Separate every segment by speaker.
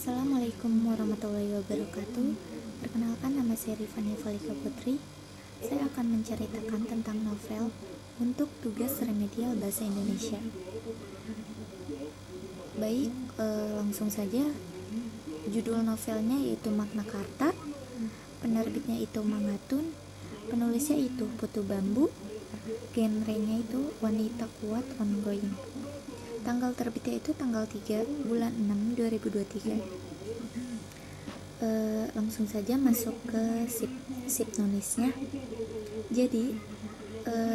Speaker 1: Assalamualaikum warahmatullahi wabarakatuh. Perkenalkan, nama saya Rifani Falika Putri. Saya akan menceritakan tentang novel untuk tugas remedial bahasa Indonesia. Baik, langsung saja. Judul novelnya yaitu Magna Carta. Penerbitnya itu Mangatun. Penulisnya itu Putu Bambu. Genrenya itu wanita kuat ongoing. Tanggal terbitnya itu tanggal 3 bulan 6 2023. Langsung saja masuk ke sinopsisnya. Jadi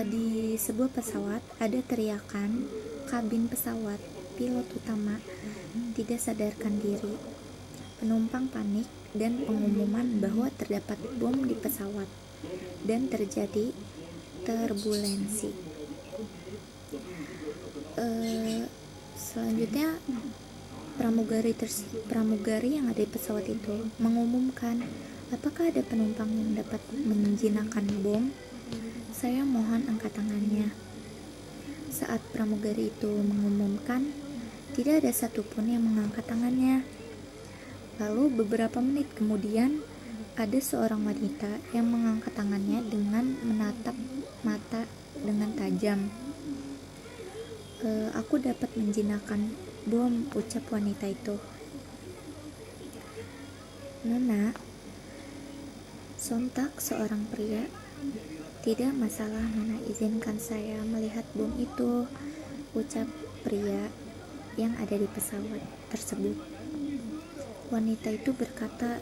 Speaker 1: di sebuah pesawat ada teriakan kabin pesawat, pilot utama tidak sadarkan diri, penumpang panik, dan pengumuman bahwa terdapat bom di pesawat dan terjadi turbulensi. Selanjutnya pramugari yang ada di pesawat itu mengumumkan, apakah ada penumpang yang dapat menjinakkan bom? Saya mohon angkat tangannya. Saat pramugari itu mengumumkan, tidak ada satupun yang mengangkat tangannya. Lalu beberapa menit kemudian ada seorang wanita yang mengangkat tangannya dengan menatap mata dengan tajam. Aku dapat menjinakkan bom, ucap wanita itu. Nona, sontak seorang pria, tidak masalah Nona, izinkan saya melihat bom itu, ucap pria yang ada di pesawat tersebut. Wanita itu berkata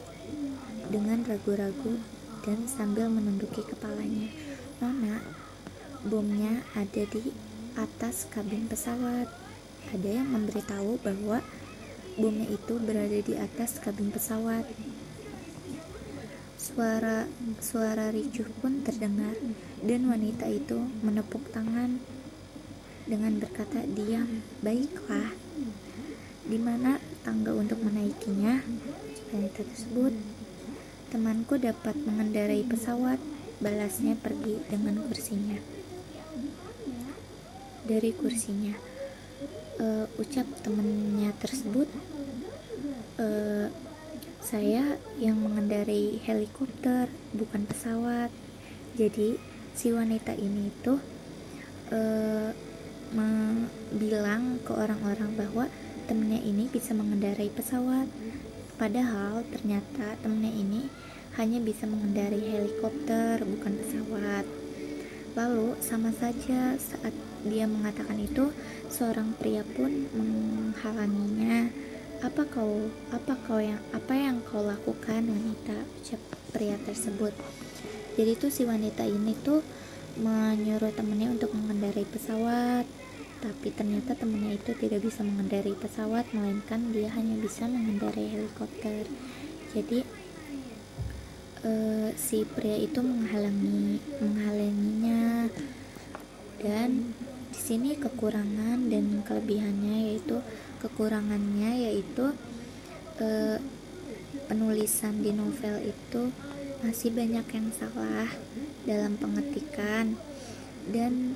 Speaker 1: dengan ragu-ragu dan sambil menunduki kepalanya, Nona, bomnya ada di atas kabin pesawat. Ada yang memberitahu bahwa bomnya itu berada di atas kabin pesawat. Suara ricuh pun terdengar dan wanita itu menepuk tangan dengan berkata, diam, baiklah. Di mana tangga untuk menaikinya? Wanita tersebut, temanku dapat mengendarai pesawat, balasnya pergi dengan kursinya. Dari kursinya, ucap temannya tersebut, saya yang mengendarai helikopter, bukan pesawat. Jadi si wanita ini tuh bilang ke orang-orang bahwa temennya ini bisa mengendarai pesawat, padahal ternyata temennya ini hanya bisa mengendarai helikopter, bukan pesawat. Lalu sama saja saat dia mengatakan itu, seorang pria pun menghalanginya. Apa yang kau lakukan, wanita, ucap pria tersebut. Jadi tuh si wanita ini tuh menyuruh temannya untuk mengendarai pesawat, tapi ternyata temannya itu tidak bisa mengendarai pesawat, melainkan dia hanya bisa mengendarai helikopter. Jadi si pria itu menghalanginya, dan di sini kekurangan dan kelebihannya yaitu penulisan di novel itu masih banyak yang salah dalam pengetikan dan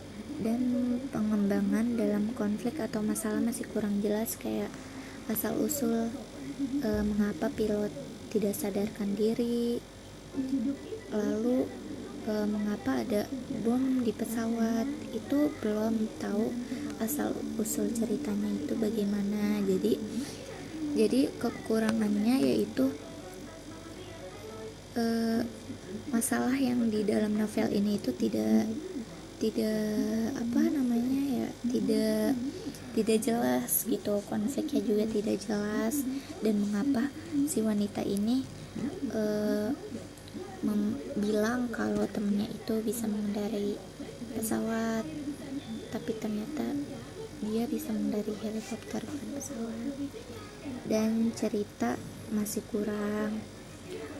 Speaker 1: pengembangan dalam konflik atau masalah masih kurang jelas, kayak asal usul mengapa pilot tidak sadarkan diri, lalu mengapa ada bom di pesawat, itu belum tahu asal usul ceritanya itu bagaimana. Jadi kekurangannya yaitu masalah yang di dalam novel ini itu tidak jelas gitu, konfliknya juga tidak jelas, dan mengapa si wanita ini bilang kalau temennya itu bisa mengendarai pesawat, tapi ternyata dia bisa mengendarai helikopter, bukan pesawat. Dan cerita masih kurang,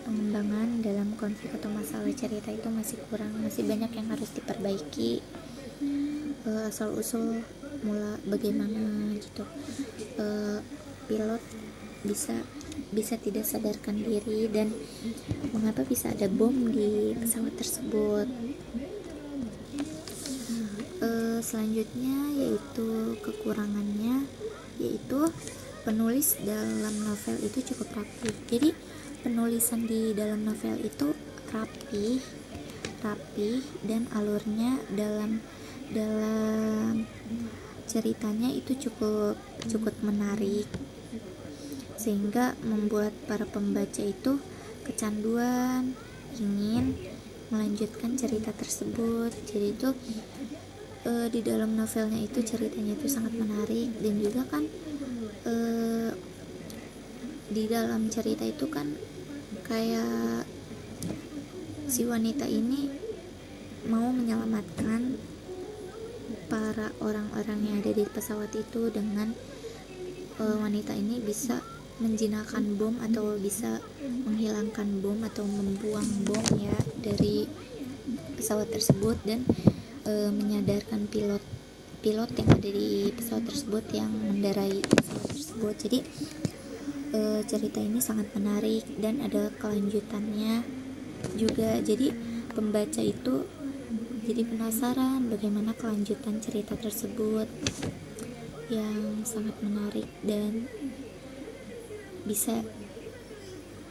Speaker 1: pengembangan dalam konflik atau masalah cerita itu masih kurang, masih banyak yang harus diperbaiki. Asal usul mula bagaimana gitu, pilot bisa tidak sadarkan diri, dan mengapa bisa ada bom di pesawat tersebut. Selanjutnya yaitu kekurangannya, yaitu penulis dalam novel itu cukup rapi. Jadi penulisan di dalam novel itu rapi dan alurnya dalam ceritanya itu cukup menarik, sehingga membuat para pembaca itu kecanduan ingin melanjutkan cerita tersebut. Jadi itu di dalam novelnya itu ceritanya itu sangat menarik, dan juga kan di dalam cerita itu kan kayak si wanita ini mau menyelamatkan para orang-orang yang ada di pesawat itu dengan wanita ini bisa menjinakkan bom atau bisa menghilangkan bom atau membuang bom ya dari pesawat tersebut, dan menyadarkan pilot yang ada di pesawat tersebut yang mengendarai pesawat tersebut. Jadi cerita ini sangat menarik dan ada kelanjutannya juga. Jadi pembaca itu jadi penasaran bagaimana kelanjutan cerita tersebut yang sangat menarik dan bisa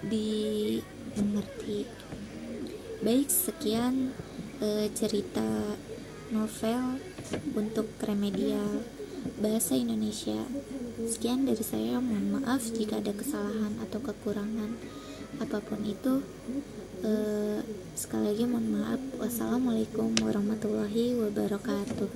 Speaker 1: dimengerti. Baik, sekian cerita novel untuk Remedial Bahasa Indonesia. Sekian dari saya, mohon maaf jika ada kesalahan atau kekurangan apapun itu. Sekali lagi mohon maaf. Wassalamualaikum warahmatullahi wabarakatuh.